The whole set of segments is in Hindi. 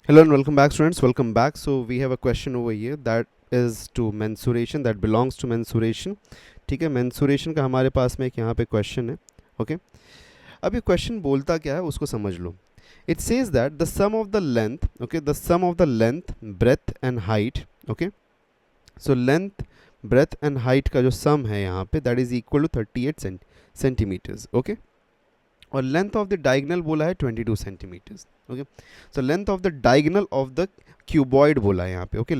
Hello and welcome back, students. Welcome back. So we have a question over here that is to mensuration, that belongs to mensuration. ठीक है, mensuration का हमारे पास में एक यहाँ पे क्वेश्चन है. ओके, अब ये क्वेश्चन बोलता क्या है उसको समझ लो. It says that the sum of the length, okay, the sum of the length, breadth and height, okay. So length, breadth and height का जो sum है यहाँ पे that is equal to 38 centimeters. Okay. और लेंथ ऑफ द डायगनल बोला है 22 centimetres. Okay, so length of the diagonal of the cuboid बोला है यहाँ पे. ओके,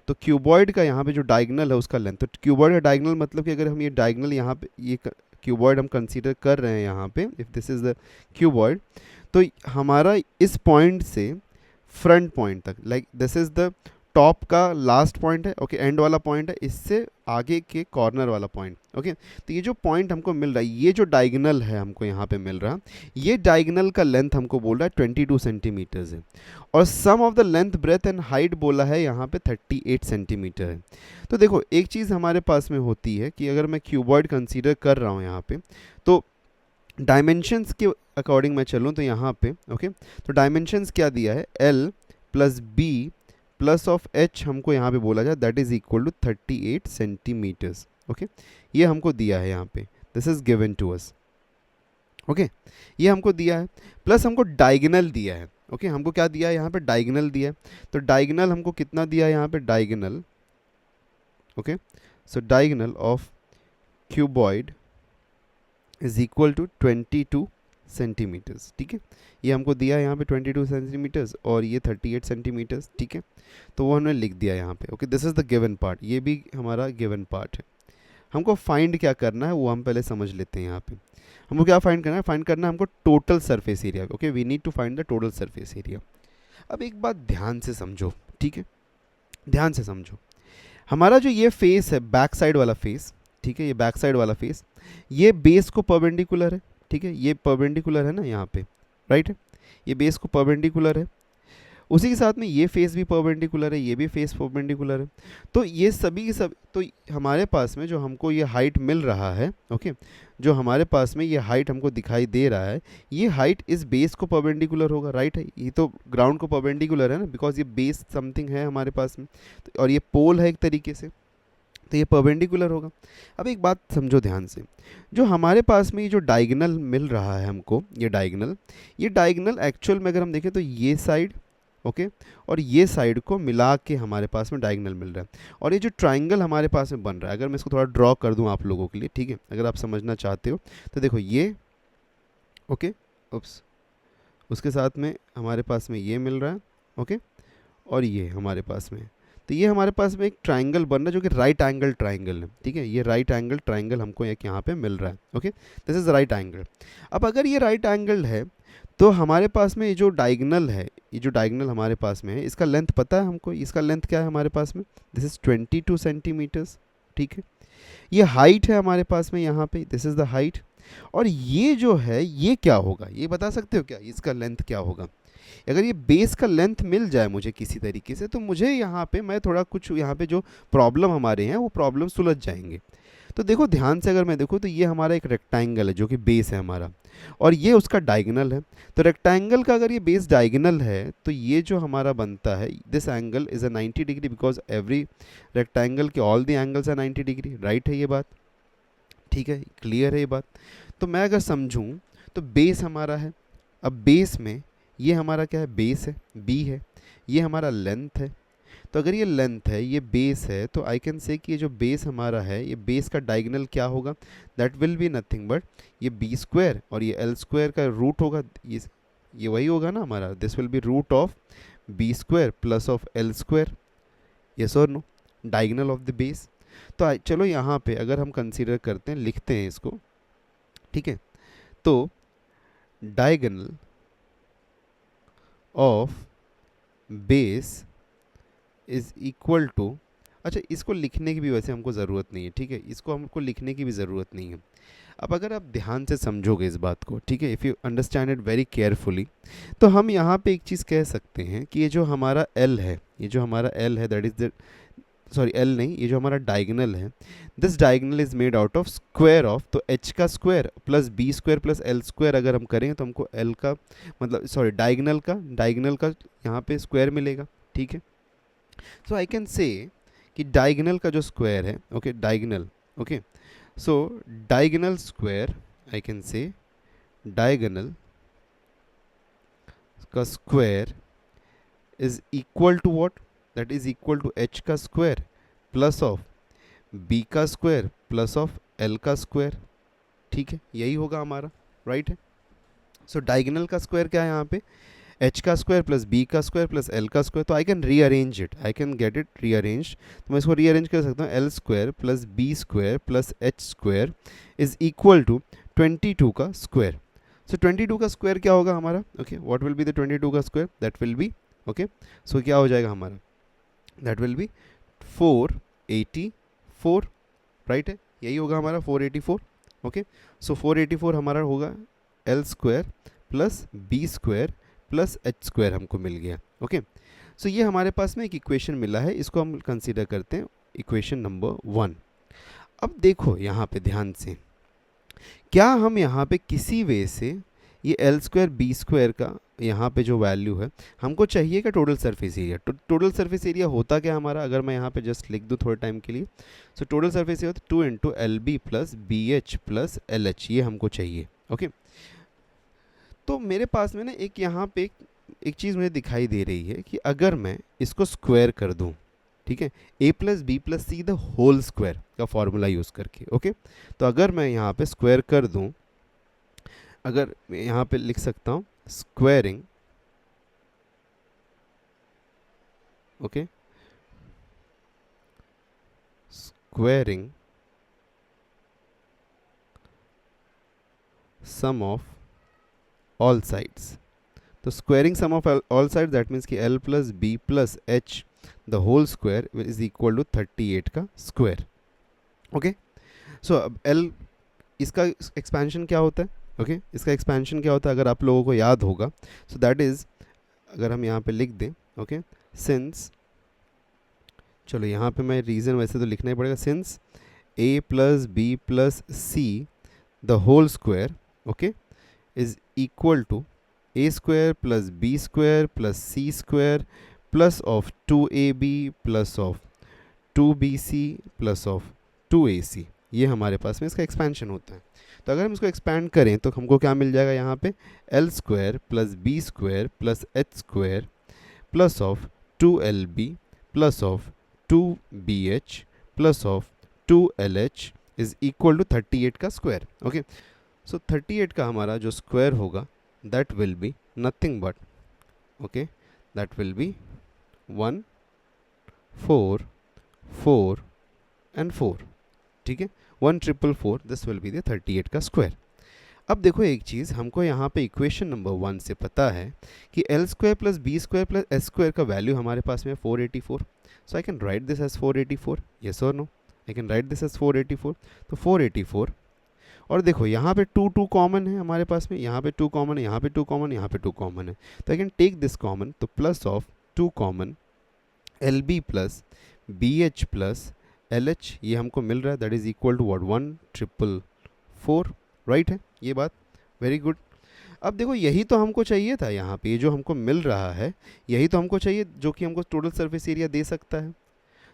तो क्यूबॉइड का यहाँ पे जो डायगनल है उसका लेंथ, तो क्यूबॉइड का डायगनल मतलब कि अगर हम ये डायगनल यहाँ पे ये क्यूबॉइड हम कंसीडर कर रहे हैं यहाँ पे, if this is the cuboid, तो हमारा इस पॉइंट से फ्रंट पॉइंट तक, like this is the top का लास्ट पॉइंट है. ओके, एंड वाला पॉइंट है, इससे आगे के कॉर्नर वाला पॉइंट. ओके, तो ये जो पॉइंट हमको मिल रहा है, ये जो डायगनल है हमको यहाँ पे मिल रहा, ये डायगनल का लेंथ हमको बोल रहा है 22 सेंटीमीटर्स है. और sum of the length, breadth and height बोला है यहाँ पे 38 सेंटीमीटर है. तो देखो, एक चीज़ हमारे पास में होती है कि अगर मैं क्यूबॉइड कंसीडर कर रहा हूँ यहाँ पे, तो डायमेंशंस के अकॉर्डिंग मैं चलूँ तो यहाँ पे, ओके, तो डायमेंशंस क्या दिया है, L plus B plus of h हमको यहाँ पे बोला जाए, that is equal to 38 centimetres. Okay, ये हमको दिया है यहाँ पे, this is given to us. Okay, ये हमको दिया है, प्लस हमको डायगनल दिया है. ओके, हमको क्या दिया है यहाँ पे, डायगनल दिया है. तो डायगनल हमको कितना दिया है यहाँ पे, diagonal. Okay, so diagonal of cuboid is equal to 22 centimetres. ठीक है, ये हमको दिया है यहाँ पे 22 सेंटीमीटर्स और ये 38 सेंटीमीटर्स. ठीक है, तो वो हमने लिख दिया यहाँ पे. Okay, this is the given part, ये भी हमारा गिवन पार्ट है. हमको फाइंड क्या करना है वो हम पहले समझ लेते हैं. यहाँ पे हमको क्या फाइंड करना है, फाइंड करना है हमको total surface area. Okay, we need to find the total surface area. अब एक बात ध्यान से समझो, ठीक है, ध्यान से समझो. हमारा जो ये फेस है, बैक साइड वाला फेस, ठीक है, ये बैक साइड वाला फेस, ये बेस को परपेंडिकुलर है. ठीक है, ये परपेंडिकुलर है ना यहाँ पे, राइट है, ये बेस को परपेंडिकुलर है. उसी के साथ में ये फेस भी परपेंडिकुलर है, ये भी फेस परपेंडिकुलर है. तो ये सभी सब, तो हमारे पास में जो हमको ये हाइट मिल रहा है, ओके, जो हमारे पास में ये हाइट हमको दिखाई दे रहा है, ये हाइट इस बेस को परपेंडिकुलर होगा, राइट है. ये तो ग्राउंड को परपेंडिकुलर है ना, बिकॉज ये बेस समथिंग है हमारे पास में, और ये पोल है एक तरीके से, तो ये परपेंडिकुलर होगा. अब एक बात समझो ध्यान से, जो हमारे पास में ये जो डायगनल मिल रहा है हमको, ये डायगनल एक्चुअल में अगर हम देखें तो ये साइड, ओके, और ये साइड को मिला के हमारे पास में डायगनल मिल रहा है. और ये जो ट्राइंगल हमारे पास में बन रहा है, अगर मैं इसको थोड़ा ड्रॉ कर दूं आप लोगों के लिए, ठीक है, अगर आप समझना चाहते हो तो देखो ये, ओके, उप्स, उसके साथ में हमारे पास में ये मिल रहा है, ओके, और ये हमारे पास में, तो ये हमारे पास में एक ट्राइंगल बन रहा है जो कि राइट एंगल ट्राइंगल है. ठीक है, ये राइट एंगल ट्राइंगल हमको एक यहाँ पे मिल रहा है. Okay, this is right angle. अब अगर ये राइट एंगल है तो हमारे पास में ये जो डायगनल है, ये जो डायगनल हमारे पास में है, इसका लेंथ पता है हमको, इसका लेंथ क्या है हमारे पास में, दिस इज 22 सेंटीमीटर्स. ठीक है, ये हाइट है हमारे पास में यहाँ पे, दिस इज द हाइट. और ये जो है ये क्या होगा, ये बता सकते हो क्या, इसका लेंथ क्या होगा. अगर ये बेस का लेंथ मिल जाए मुझे किसी तरीके से, तो मुझे यहाँ पे मैं थोड़ा कुछ यहाँ पे जो प्रॉब्लम हमारे हैं वो प्रॉब्लम सुलझ जाएंगे. तो देखो ध्यान से, अगर मैं देखूँ तो ये हमारा एक रेक्टेंगल है जो कि बेस है हमारा, और ये उसका डायगनल है. तो रेक्टेंगल का अगर ये बेस डायगनल है तो ये जो हमारा बनता है, this angle is a 90 degree, because every rectangle के all the angles are 90 degree. Right है ये बात, ठीक है, क्लियर है ये बात. तो मैं अगर समझूँ तो बेस हमारा है, अब बेस में ये हमारा क्या है, बेस है, बी है, ये हमारा लेंथ है. तो अगर ये लेंथ है, ये बेस है, तो आई कैन से कि ये जो बेस हमारा है, ये बेस का डायगनल क्या होगा, that will be nothing but ये बी स्क्वायर, और ये एल स्क्वायर का रूट होगा, ये वही होगा ना हमारा, this will be root of B square plus of L square. Yes और no, diagonal of the base. तो चलो यहाँ पे अगर हम कंसीडर करते हैं, लिखते हैं इसको, ठीक है, तो diagonal of base is equal to, अच्छा इसको लिखने की भी वैसे हमको ज़रूरत नहीं है, ठीक है, इसको हमको लिखने की भी ज़रूरत नहीं है. अब अगर आप ध्यान से समझोगे इस बात को, ठीक है, if you understand it very carefully, तो हम यहाँ पे एक चीज़ कह सकते हैं कि ये जो हमारा L है, ये जो हमारा L है, that is the sorry l नहीं, ये जो हमारा डायगनल है, this diagonal is made out of square of, तो एच का square plus B square plus l square अगर हम करें तो हमको एल का मतलब सॉरी डायगनल का यहाँ पे स्क्वायर मिलेगा, ठीक है। सो आई कैन से कि डायगनल का जो स्क्वायर है, okay diagonal, okay so diagonal square, I can say diagonal का square is equal to what, that is equal to h का स्क्वायर प्लस ऑफ b का स्क्वायर प्लस ऑफ l का स्क्वायर, ठीक है, यही होगा हमारा, राइट है। सो डायगोनल का स्क्वायर क्या है यहाँ पे, h का स्क्वायर प्लस b का स्क्वायर प्लस l का स्क्वायर, तो I can rearrange it, I can get it rearrange, तो मैं इसको रीअरेंज कर सकता हूँ, l square plus b square plus h square is equal to 22 का स्क्वायर। सो 22 का स्क्वायर क्या होगा हमारा, okay what will be the 22 का square, that will B, okay so क्या हो जाएगा हमारा, दैट विल बी 484, राइट है, यही होगा हमारा 484, ओके सो 484 हमारा होगा l square plus B square plus h square हमको मिल गया, ओके सो ये हमारे पास में एक इक्वेशन मिला है, इसको हम कंसीडर करते हैं इक्वेशन नंबर 1। अब देखो यहाँ पे ध्यान से, क्या हम यहाँ पे किसी वे से ये एल स्क्वायर बी स्क्वायर का यहाँ पे जो वैल्यू है हमको चाहिए का total surface area, total surface area होता क्या हमारा, अगर मैं यहाँ पे जस्ट लिख दूँ थोड़े टाइम के लिए, सो टोटल सरफेस एरिया होता 2 into l B plus B H plus L H, ये हमको चाहिए, ओके तो मेरे पास में ना एक यहाँ पे एक चीज़ मुझे दिखाई दे रही है कि अगर मैं इसको स्क्वायर कर दूँ, ठीक है, a plus B plus c the whole square का फॉर्मूला यूज़ करके, ओके तो अगर मैं यहाँ पे स्क्वायर कर दूँ, अगर मैं यहाँ पे लिख सकता हूँ squaring, okay squaring sum of all sides, तो squaring sum of all sides that means कि l plus B plus H the whole square is equal to 38 का स्क्वायर, ओके सो अब l इसका एक्सपेंशन क्या होता है, ओके इसका एक्सपेंशन क्या होता है अगर आप लोगों को याद होगा, सो दैट इज़, अगर हम यहाँ पे लिख दें, ओके सिंस, चलो यहाँ पे मैं रीज़न वैसे तो लिखना ही पड़ेगा, since a plus B plus c the whole square, okay is equal to a square plus B square plus c square plus of 2ab plus of 2bc plus of 2ac, ये हमारे पास में इसका एक्सपेंशन होता है। तो अगर हम इसको एक्सपैंड करें तो हमको क्या मिल जाएगा यहाँ पे, l square plus B square plus h square plus of 2lb plus of 2bh plus of 2lh is equal to 38 का स्क्वायर, ओके सो 38 का हमारा जो स्क्वायर होगा that will be nothing but, okay that will B 1 4 4 and 4, ठीक है 1444, दिस विल बी द 38 का स्क्वायर। अब देखो एक चीज़ हमको यहाँ पे इक्वेशन नंबर 1 से पता है कि L square plus B square plus S square का वैल्यू हमारे पास में 484, so I can write this as 484, yes और no, I can write this as 484, तो 484 और देखो यहाँ पे 2 कॉमन है हमारे पास में, यहाँ पे 2 कॉमन है, यहाँ पे 2 कॉमन, यहाँ पे 2 कॉमन है, तो I can take this common, तो plus of 2 common L B plus B H plus L H, ये हमको मिल रहा है, that is equal to what 1444, right है ये बात, वेरी गुड। अब देखो यही तो हमको चाहिए था यहाँ पे, ये जो हमको मिल रहा है यही तो हमको चाहिए जो कि हमको टोटल सरफेस एरिया दे सकता है।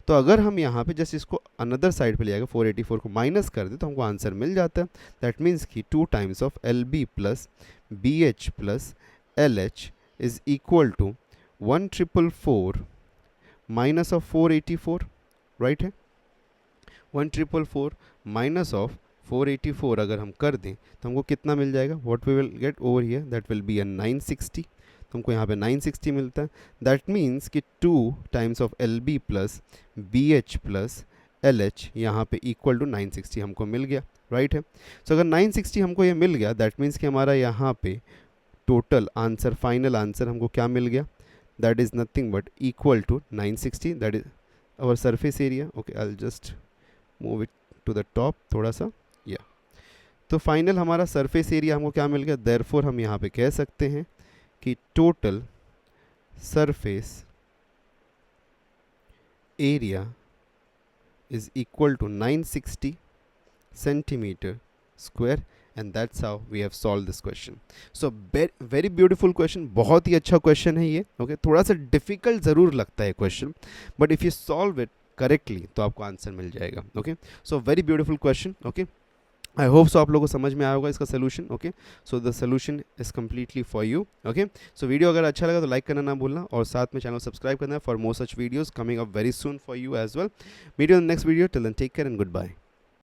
तो अगर हम यहाँ पे जस्ट इसको अनदर साइड पे ले आएगा 484 को माइनस कर दे तो हमको आंसर मिल जाता है, दैट मीन्स कि 2 times of l B plus B H plus L h is equal to 1444 minus of 484, right है 1444 माइनस ऑफ 484 अगर हम कर दें तो हमको कितना मिल जाएगा, what we will get over here, that will be a 960, तो हमको यहाँ पे 960 मिलता है, दैट मीन्स कि 2 times of l B plus B H plus L h यहाँ पे इक्वल टू 960 हमको मिल गया, राइट है। सो अगर 960 हमको ये मिल गया दैट मीन्स कि हमारा यहाँ पे टोटल आंसर, फाइनल आंसर हमको क्या मिल गया, that is nothing but equal to 960, that is our surface area, okay I will just move it to the top थोड़ा सा, या तो फाइनल हमारा सरफेस एरिया हमको क्या मिल गया, देयरफॉर हम यहाँ पे कह सकते हैं कि total surface area is equal to 960 centimeter square, and that's how we have solved this question. So very beautiful question, बहुत ही अच्छा question है ये. Okay, थोड़ा सा difficult ज़रूर लगता है question, but if you solve it correctly तो आपको आंसर मिल जाएगा. Okay, so very beautiful question. Okay, I hope so आप लोगों को समझ में आया होगा इसका solution. Okay, so the solution is completely for you. Okay, so video अगर अच्छा लगा तो लाइक करना ना भूलना, और साथ में चैनल सब्सक्राइब करना for more such videos coming up very soon for you as well. Meet you in next video. Till then take care and good bye.